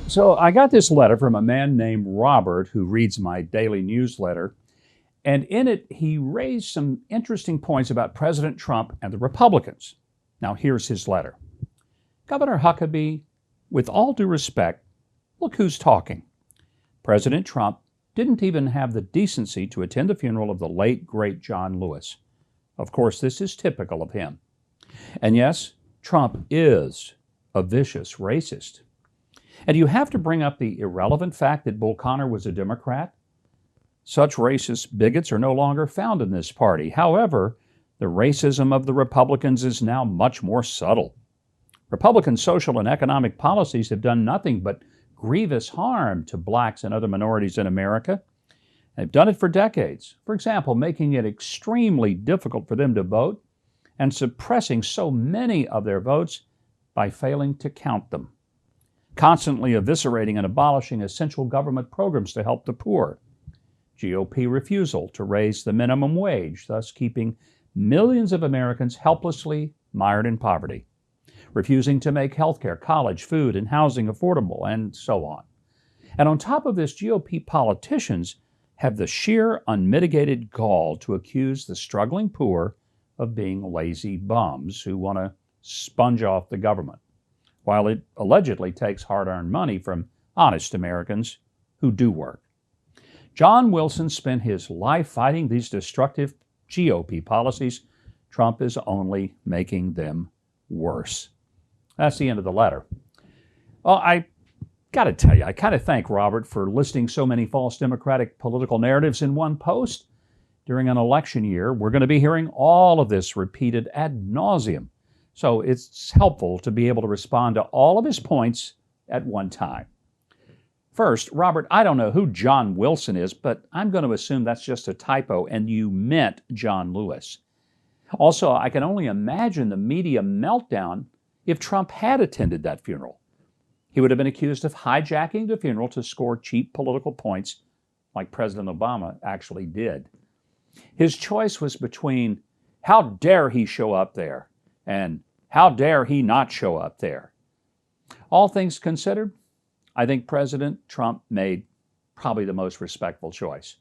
So I got this letter from a man named Robert who reads my daily newsletter. And in it, he raised some interesting points about President Trump and the Republicans. Now, here's his letter. Governor Huckabee, with all due respect, look who's talking. President Trump didn't even have the decency to attend the funeral of the late, great John Lewis. Of course, this is typical of him. And yes, Trump is a vicious racist. And you have to bring up the irrelevant fact that Bull Connor was a Democrat. Such racist bigots are no longer found in this party. However, the racism of the Republicans is now much more subtle. Republican social and economic policies have done nothing but grievous harm to blacks and other minorities in America. They've done it for decades. For example, making it extremely difficult for them to vote and suppressing so many of their votes by failing to count them. Constantly eviscerating and abolishing essential government programs to help the poor. GOP refusal to raise the minimum wage, thus keeping millions of Americans helplessly mired in poverty. Refusing to make healthcare, college, food, and housing affordable, and so on. And on top of this, GOP politicians have the sheer unmitigated gall to accuse the struggling poor of being lazy bums who want to sponge off the government, while it allegedly takes hard-earned money from honest Americans who do work. John Wilson spent his life fighting these destructive GOP policies. Trump is only making them worse. That's the end of the letter. Well, I got to tell you, I kind of thank Robert for listing so many false Democratic political narratives in one post. During an election year, we're going to be hearing all of this repeated ad nauseum. So it's helpful to be able to respond to all of his points at one time. First, Robert, I don't know who John Wilson is, but I'm going to assume that's just a typo and you meant John Lewis. Also, I can only imagine the media meltdown if Trump had attended that funeral. He would have been accused of hijacking the funeral to score cheap political points like President Obama actually did. His choice was between how dare he show up there and how dare he not show up there. All things considered, I think President Trump made probably the most respectful choice.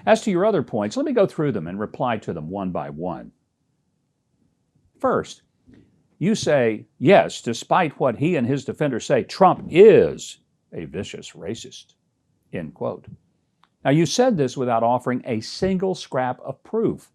As to your other points, let me go through them and reply to them one by one. First, you say, yes, despite what he and his defenders say, Trump is a vicious racist, end quote. Now, you said this without offering a single scrap of proof.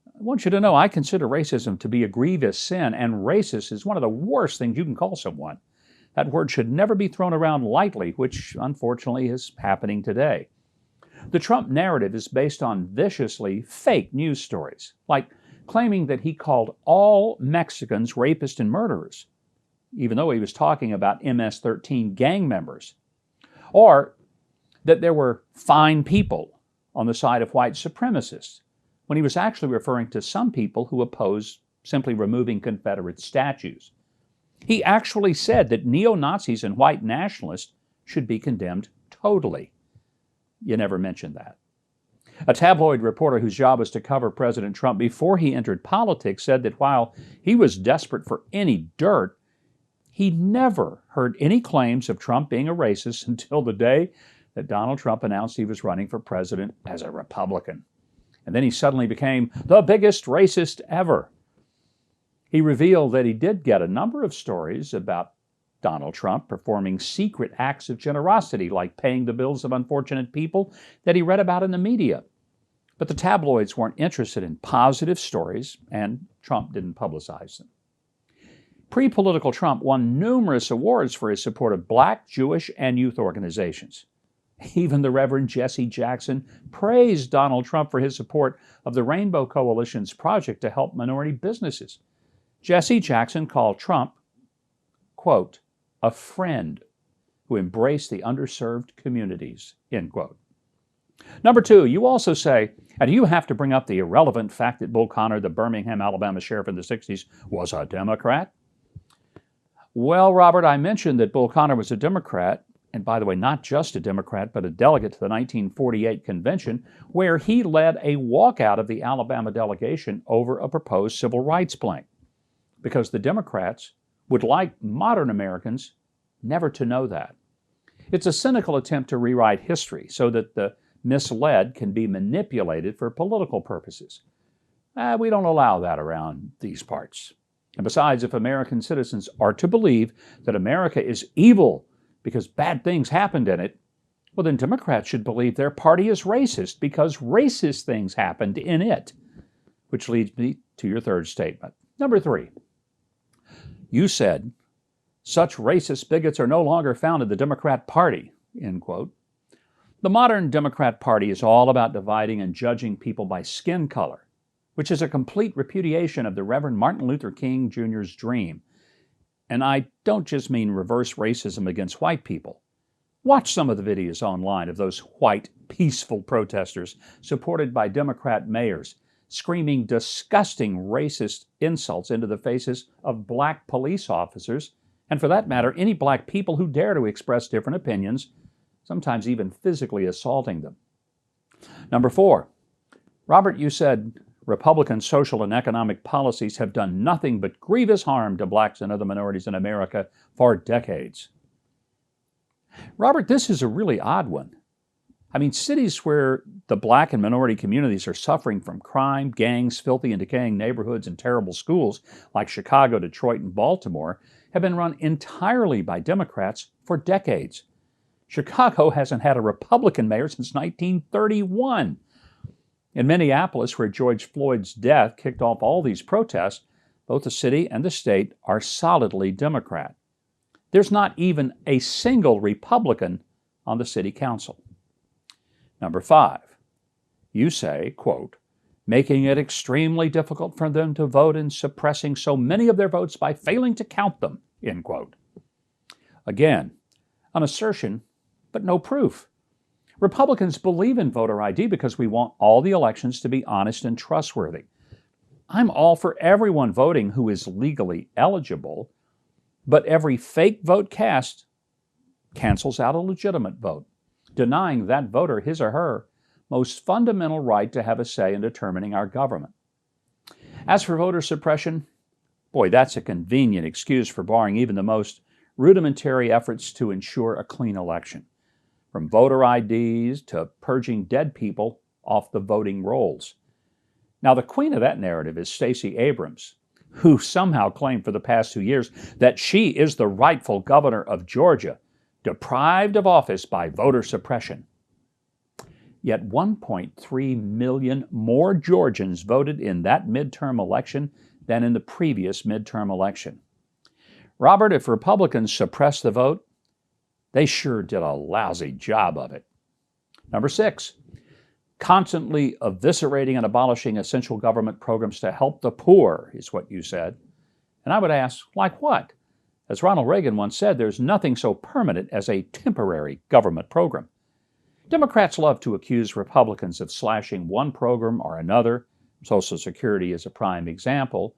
I want you to know I consider racism to be a grievous sin, and racist is one of the worst things you can call someone. That word should never be thrown around lightly, which unfortunately is happening today. The Trump narrative is based on viciously fake news stories, like claiming that he called all Mexicans rapists and murderers, even though he was talking about MS-13 gang members, or that there were fine people on the side of white supremacists, when he was actually referring to some people who oppose simply removing Confederate statues. He actually said that neo-Nazis and white nationalists should be condemned totally. You never mentioned that. A tabloid reporter whose job was to cover President Trump before he entered politics said that while he was desperate for any dirt, he never heard any claims of Trump being a racist until the day that Donald Trump announced he was running for president as a Republican. And then he suddenly became the biggest racist ever. He revealed that he did get a number of stories about Donald Trump performing secret acts of generosity, like paying the bills of unfortunate people that he read about in the media. But the tabloids weren't interested in positive stories, and Trump didn't publicize them. Pre-political Trump won numerous awards for his support of Black, Jewish, and youth organizations. Even the Reverend Jesse Jackson praised Donald Trump for his support of the Rainbow Coalition's project to help minority businesses. Jesse Jackson called Trump, quote, a friend who embraced the underserved communities, end quote. Number two, you also say, and you have to bring up the irrelevant fact that Bull Connor, the Birmingham, Alabama sheriff in the 60s, was a Democrat. Well, Robert, I mentioned that Bull Connor was a Democrat, and by the way, not just a Democrat, but a delegate to the 1948 convention, where he led a walkout of the Alabama delegation over a proposed civil rights plan, because the Democrats would like modern Americans never to know that. It's a cynical attempt to rewrite history so that the misled can be manipulated for political purposes. We don't allow that around these parts. And besides, if American citizens are to believe that America is evil because bad things happened in it, well, then Democrats should believe their party is racist because racist things happened in it. Which leads me to your third statement. Number 3, you said, such racist bigots are no longer found in the Democrat Party, end quote. The modern Democrat Party is all about dividing and judging people by skin color, which is a complete repudiation of the Reverend Martin Luther King Jr.'s dream. And I don't just mean reverse racism against white people. Watch some of the videos online of those white, peaceful protesters supported by Democrat mayors screaming disgusting racist insults into the faces of black police officers, and for that matter, any black people who dare to express different opinions, sometimes even physically assaulting them. Number 4, Robert, you said Republican social and economic policies have done nothing but grievous harm to blacks and other minorities in America for decades. Robert, this is a really odd one. I mean, cities where the black and minority communities are suffering from crime, gangs, filthy and decaying neighborhoods, and terrible schools, like Chicago, Detroit, and Baltimore, have been run entirely by Democrats for decades. Chicago hasn't had a Republican mayor since 1931. In Minneapolis, where George Floyd's death kicked off all these protests, both the city and the state are solidly Democrat. There's not even a single Republican on the city council. Number 5, you say, quote, making it extremely difficult for them to vote and suppressing so many of their votes by failing to count them, end quote. Again, an assertion, but no proof. Republicans believe in voter ID because we want all the elections to be honest and trustworthy. I'm all for everyone voting who is legally eligible, but every fake vote cast cancels out a legitimate vote, denying that voter his or her most fundamental right to have a say in determining our government. As for voter suppression, boy, that's a convenient excuse for barring even the most rudimentary efforts to ensure a clean election, from voter IDs to purging dead people off the voting rolls. Now, the queen of that narrative is Stacey Abrams, who somehow claimed for the past 2 years that she is the rightful governor of Georgia, deprived of office by voter suppression. Yet 1.3 million more Georgians voted in that midterm election than in the previous midterm election. Robert, if Republicans suppress the vote, they sure did a lousy job of it. Number 6, constantly eviscerating and abolishing essential government programs to help the poor is what you said. And I would ask, like what? As Ronald Reagan once said, there's nothing so permanent as a temporary government program. Democrats love to accuse Republicans of slashing one program or another. Social Security is a prime example.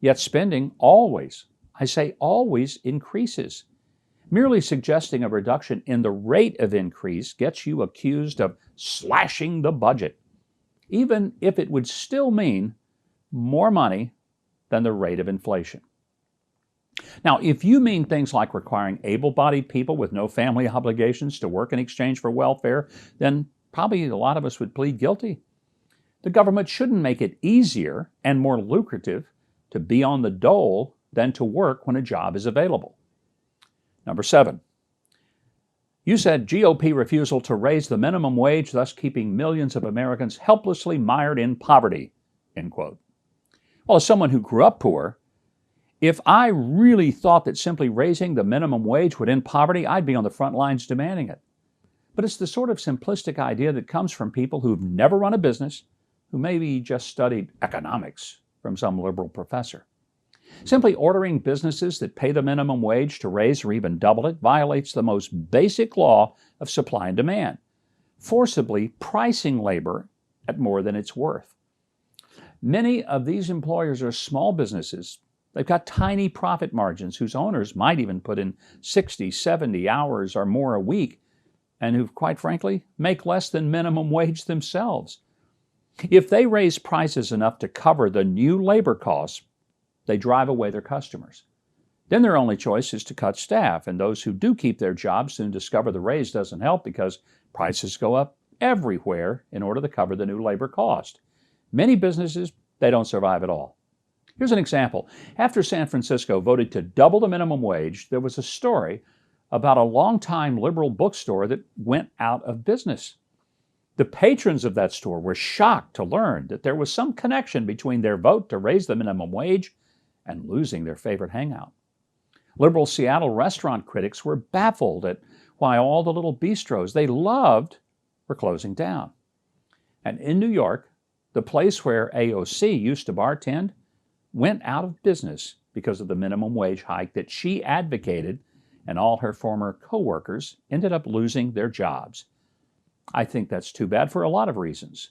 Yet spending always, I say always, increases. Merely suggesting a reduction in the rate of increase gets you accused of slashing the budget, even if it would still mean more money than the rate of inflation. Now, if you mean things like requiring able-bodied people with no family obligations to work in exchange for welfare, then probably a lot of us would plead guilty. The government shouldn't make it easier and more lucrative to be on the dole than to work when a job is available. Number 7, you said GOP refusal to raise the minimum wage, thus keeping millions of Americans helplessly mired in poverty, end quote. Well, as someone who grew up poor, if I really thought that simply raising the minimum wage would end poverty, I'd be on the front lines demanding it. But it's the sort of simplistic idea that comes from people who've never run a business, who maybe just studied economics from some liberal professor. Simply ordering businesses that pay the minimum wage to raise or even double it violates the most basic law of supply and demand, forcibly pricing labor at more than it's worth. Many of these employers are small businesses. They've got tiny profit margins whose owners might even put in 60, 70 hours or more a week, and who, quite frankly, make less than minimum wage themselves. If they raise prices enough to cover the new labor costs, they drive away their customers. Then their only choice is to cut staff, and those who do keep their jobs soon discover the raise doesn't help because prices go up everywhere in order to cover the new labor cost. Many businesses, they don't survive at all. Here's an example. After San Francisco voted to double the minimum wage, there was a story about a longtime liberal bookstore that went out of business. The patrons of that store were shocked to learn that there was some connection between their vote to raise the minimum wage and losing their favorite hangout. Liberal Seattle restaurant critics were baffled at why all the little bistros they loved were closing down. And in New York, the place where AOC used to bartend went out of business because of the minimum wage hike that she advocated, and all her former co-workers ended up losing their jobs. I think that's too bad for a lot of reasons.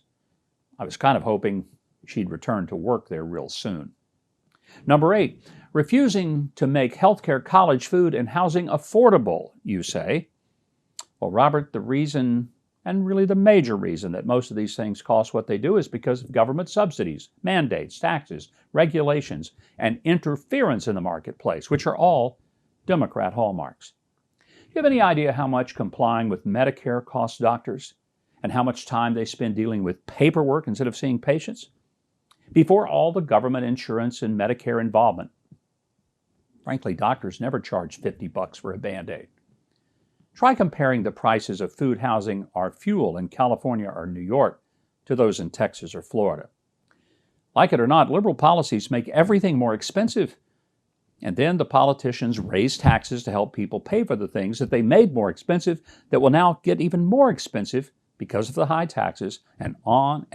I was kind of hoping she'd return to work there real soon. Number 8, refusing to make healthcare, college, food, and housing affordable, you say. Well, Robert, the reason, and really the major reason, that most of these things cost what they do is because of government subsidies, mandates, taxes, regulations, and interference in the marketplace, which are all Democrat hallmarks. Do you have any idea how much complying with Medicare costs doctors and how much time they spend dealing with paperwork instead of seeing patients? Before all the government insurance and Medicare involvement, frankly, doctors never charged $50 for a Band-Aid. Try comparing the prices of food, housing, or fuel in California or New York to those in Texas or Florida. Like it or not, liberal policies make everything more expensive. And then the politicians raise taxes to help people pay for the things that they made more expensive that will now get even more expensive because of the high taxes, and on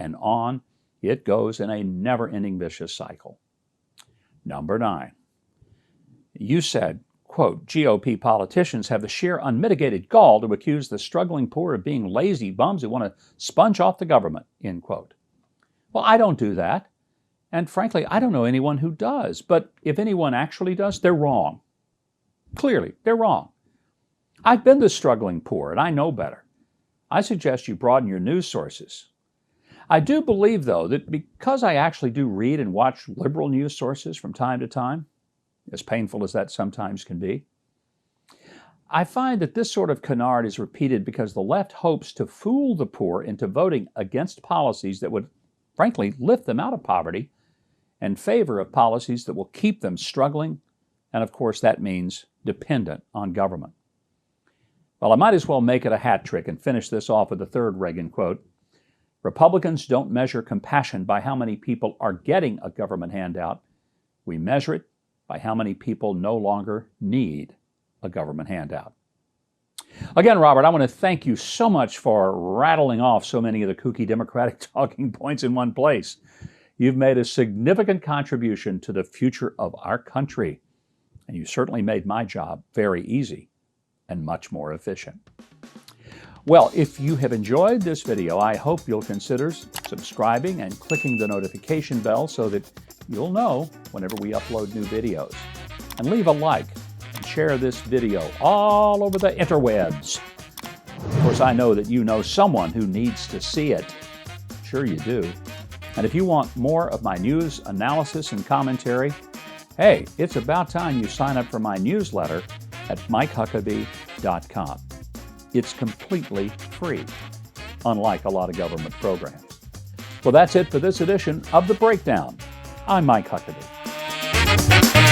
it goes in a never-ending vicious cycle. Number 9. You said, quote, GOP politicians have the sheer unmitigated gall to accuse the struggling poor of being lazy bums who want to sponge off the government, end quote. Well, I don't do that. And frankly, I don't know anyone who does. But if anyone actually does, they're wrong. Clearly, they're wrong. I've been the struggling poor, and I know better. I suggest you broaden your news sources. I do believe, though, that because I actually do read and watch liberal news sources from time to time, as painful as that sometimes can be, I find that this sort of canard is repeated because the left hopes to fool the poor into voting against policies that would, frankly, lift them out of poverty in favor of policies that will keep them struggling, and of course that means dependent on government. Well, I might as well make it a hat trick and finish this off with the third Reagan quote. Republicans don't measure compassion by how many people are getting a government handout. We measure it by how many people no longer need a government handout. Again, Robert, I want to thank you so much for rattling off so many of the kooky Democratic talking points in one place. You've made a significant contribution to the future of our country, and you certainly made my job very easy and much more efficient. Well, if you have enjoyed this video, I hope you'll consider subscribing and clicking the notification bell so that you'll know whenever we upload new videos. And leave a like and share this video all over the interwebs. Of course, I know that you know someone who needs to see it. Sure you do. And if you want more of my news analysis and commentary, hey, it's about time you sign up for my newsletter at MikeHuckabee.com. It's completely free, unlike a lot of government programs. Well, that's it for this edition of The Breakdown. I'm Mike Huckabee.